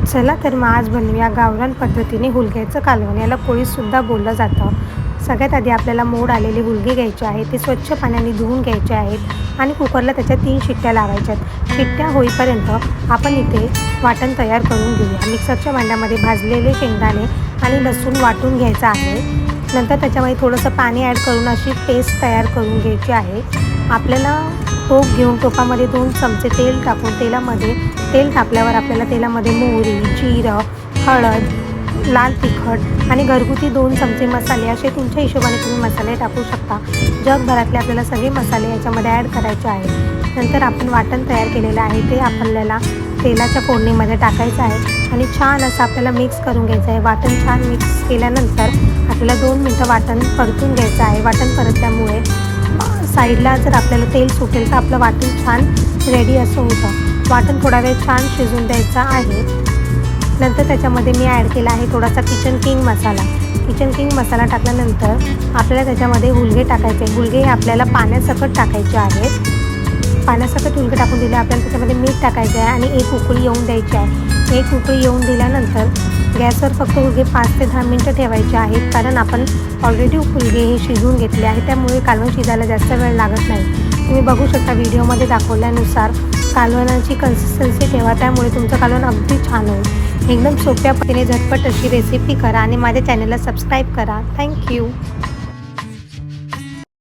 चला तर मग आज बनवूया गावरान पद्धतीने हुलग्याचं कालवण. याला पोळीसुद्धा बोललं जातं. सगळ्यात आधी आपल्याला मोड आलेले हुलगे घ्यायचे आहेत. ते स्वच्छ पाण्याने धुवून घ्यायचे आहेत आणि कुकरला त्याच्या 3 शिट्ट्या लावायच्यात. शिट्ट्या होईपर्यंत आपण इथे वाटण तयार करून घेऊया. मिक्सरच्या भांड्यामध्ये भाजलेले शेंगदाणे आणि लसूण वाटून घ्यायचं आहे. नंतर त्याच्यामध्ये थोडंसं पाणी ॲड करून अशी पेस्ट तयार करून घ्यायची आहे. आपल्याला टोप घेऊन टोपामध्ये 2 चमचे तेल टाकून तेल तापल्यावर आपल्याला तेलामध्ये मोहरी, जिरं, हळद, लाल तिखट आणि घरगुती 2 चमचे मसाले असे तुमच्या हिशोबाने तुम्ही मसाले टाकू शकता. जगभरातले आपल्याला सगळे मसाले याच्यामध्ये ॲड करायचे आहेत. नंतर आपण वाटण तयार केलेलं आहे ते आपल्याला तेलाच्या फोडणीमध्ये टाकायचं आहे आणि छान असं आपल्याला मिक्स करून घ्यायचं आहे. वाटण छान मिक्स केल्यानंतर आपल्याला 2 मिनटं वाटण परतून घ्यायचं आहे. वाटण परतल्यामुळे साईडला जर आपल्याला तेल सुटेल तर आपलं वाटण छान रेडी असं होतं. वाटण थोडा वेळ छान शिजून द्यायचा आहे. नंतर त्याच्यामध्ये मी ॲड केला आहे थोडासा किचन किंग मसाला. किचन किंग मसाला टाकल्यानंतर आपल्याला त्याच्यामध्ये हुलगे टाकायचे. हुलगे हे आपल्याला पाण्यासकट टाकायचे आहेत. पाण्यासकट हुलगे टाकून दिले आपल्याला त्याच्यामध्ये मीठ टाकायचं आहे आणि 1 उकळी येऊन द्यायची आहे. 1 उकळी येऊन दिल्यानंतर गॅसवर फक्त हुलगे 5 ते 10 मिनटं ठेवायचे आहेत, कारण आपण ऑलरेडी हुलगे हे शिजवून घेतले आहे. त्यामुळे कालवण शिजायला जास्त वेळ लागत नाही. तुम्ही बघू शकता व्हिडिओमध्ये दाखवल्यानुसार कालवणाची कन्सिस्टन्सी ठेवा, त्यामुळे तुमचं कालवण अगदी छान होईल. एकदम सोप्या पद्धतीने झटपट अशी रेसिपी करा आणि माझ्या चॅनलला सबस्क्राईब करा. थँक्यू.